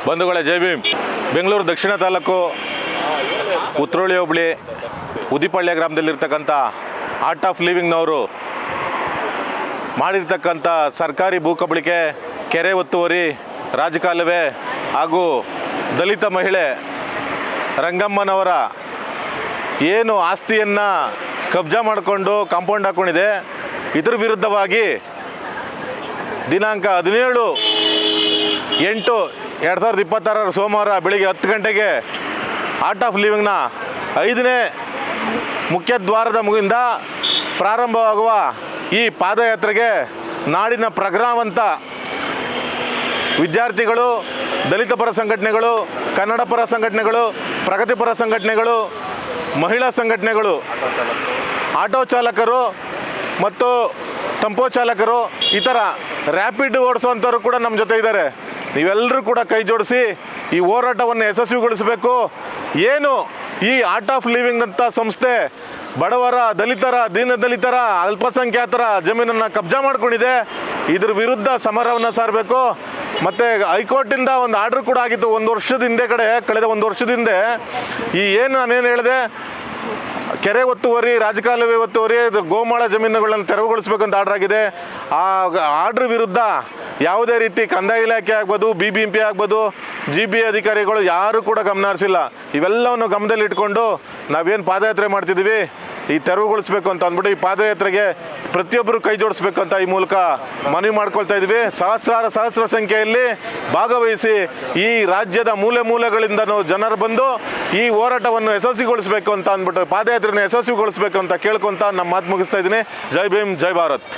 ಬಂಧುಗಳೇ ಜೈ ಭೀಮ್. ಬೆಂಗಳೂರು ದಕ್ಷಿಣ ತಾಲೂಕು ಉತ್ರೊಳ್ಳಿ ಹೋಬಳಿ ಉದಿಪಳ್ಳಿ ಗ್ರಾಮದಲ್ಲಿರ್ತಕ್ಕಂಥ art of ಲಿವಿಂಗ್ನವರು ಮಾಡಿರ್ತಕ್ಕಂಥ ಸರ್ಕಾರಿ ಭೂ ಕಬಳಿಕೆ, ಕೆರೆ ಒತ್ತುವರಿ, ರಾಜಕಾಲುವೆ ಹಾಗೂ ದಲಿತ ಮಹಿಳೆ ರಂಗಮ್ಮನವರ ಏನು ಆಸ್ತಿಯನ್ನು ಕಬ್ಜಾ ಮಾಡಿಕೊಂಡು ಕಾಂಪೌಂಡ್ ಹಾಕ್ಕೊಂಡಿದೆ, ಇದರ ವಿರುದ್ಧವಾಗಿ ದಿನಾಂಕ 17/8/2026 ಸೋಮವಾರ ಬೆಳಿಗ್ಗೆ 10 ಗಂಟೆಗೆ ಆರ್ಟ್ ಆಫ್ ಲಿವಿಂಗ್ನ 5ನೇ ಮುಖ್ಯದ್ವಾರದ ಮುಗಿಂದ ಪ್ರಾರಂಭವಾಗುವ ಈ ಪಾದಯಾತ್ರೆಗೆ ನಾಡಿನ ಪ್ರಜ್ಞಾವಂತ ವಿದ್ಯಾರ್ಥಿಗಳು, ದಲಿತ ಪರ ಸಂಘಟನೆಗಳು, ಕನ್ನಡ ಪರ ಸಂಘಟನೆಗಳು, ಪ್ರಗತಿಪರ ಸಂಘಟನೆಗಳು, ಮಹಿಳಾ ಸಂಘಟನೆಗಳು, ಆಟೋ ಚಾಲಕರು ಮತ್ತು ಟೆಂಪೋ ಚಾಲಕರು, ಈ ಥರ ರ್ಯಾಪಿಡ್ ಓಡಿಸುವಂಥವ್ರು ಕೂಡ ನಮ್ಮ ಜೊತೆ ಇದ್ದಾರೆ. ನೀವೆಲ್ಲರೂ ಕೂಡ ಕೈ ಜೋಡಿಸಿ ಈ ಹೋರಾಟವನ್ನು ಯಶಸ್ವಿಗೊಳಿಸಬೇಕು. ಏನು ಈ ಆರ್ಟ್ ಆಫ್ ಲಿವಿಂಗ್ ಅಂತ ಸಂಸ್ಥೆ ಬಡವರ, ದಲಿತರ, ದೀನದಲಿತರ, ಅಲ್ಪಸಂಖ್ಯಾತರ ಜಮೀನನ್ನು ಕಬ್ಜಾ ಮಾಡ್ಕೊಂಡಿದೆ, ಇದ್ರ ವಿರುದ್ಧ ಸಮರವನ್ನು ಸಾರಬೇಕು. ಮತ್ತು ಹೈಕೋರ್ಟಿಂದ ಒಂದು ಆರ್ಡ್ರ್ ಕೂಡ ಆಗಿತ್ತು ಕಳೆದ ಒಂದು ವರ್ಷದ ಹಿಂದೆ. ಈ ಏನು ನಾನೇನು ಹೇಳಿದೆ, ಕೆರೆ ಒತ್ತುವರಿ, ರಾಜಕಾಲುವೆ ಒತ್ತುವರಿ, ಗೋಮಾಳ ಜಮೀನುಗಳನ್ನು ತೆರವುಗೊಳಿಸಬೇಕಂತ ಆರ್ಡ್ರ್ ಆಗಿದೆ. ಆ ಆರ್ಡ್ರ್ ವಿರುದ್ಧ ಯಾವುದೇ ರೀತಿ ಕಂದಾಯ ಇಲಾಖೆ ಆಗ್ಬೋದು, BBMP ಆಗ್ಬೋದು, GB ಅಧಿಕಾರಿಗಳು ಯಾರೂ ಕೂಡ ಗಮನ ಹರಿಸಿಲ್ಲ. ಇವೆಲ್ಲವನ್ನು ಗಮನದಲ್ಲಿಟ್ಕೊಂಡು ನಾವೇನು ಪಾದಯಾತ್ರೆ ಮಾಡ್ತಿದ್ದೀವಿ, ಈ ತೆರವುಗೊಳಿಸ್ಬೇಕು ಅಂತ ಅಂದ್ಬಿಟ್ಟು ಈ ಪಾದಯಾತ್ರೆಗೆ ಪ್ರತಿಯೊಬ್ಬರು ಕೈ ಜೋಡಿಸ್ಬೇಕು ಅಂತ ಈ ಮೂಲಕ ಮನವಿ ಮಾಡ್ಕೊಳ್ತಾ ಇದ್ವಿ. ಸಹಸ್ರ ಸಂಖ್ಯೆಯಲ್ಲಿ ಭಾಗವಹಿಸಿ ಈ ರಾಜ್ಯದ ಮೂಲೆ ಮೂಲೆಗಳಿಂದ ಜನರು ಬಂದು ಈ ಹೋರಾಟವನ್ನು ಯಶಸ್ವಿಗೊಳಿಸಬೇಕು ಅಂತ ಅಂದ್ಬಿಟ್ಟು ಪಾದಯಾತ್ರೆಯನ್ನು ಯಶಸ್ವಿಗೊಳಿಸಬೇಕು ಅಂತ ಕೇಳ್ಕೊತ ನಮ್ಮ ಮಾತು ಮುಗಿಸ್ತಾ ಇದ್ದೀನಿ. ಜೈ ಭೀಮ್, ಜೈ ಭಾರತ್.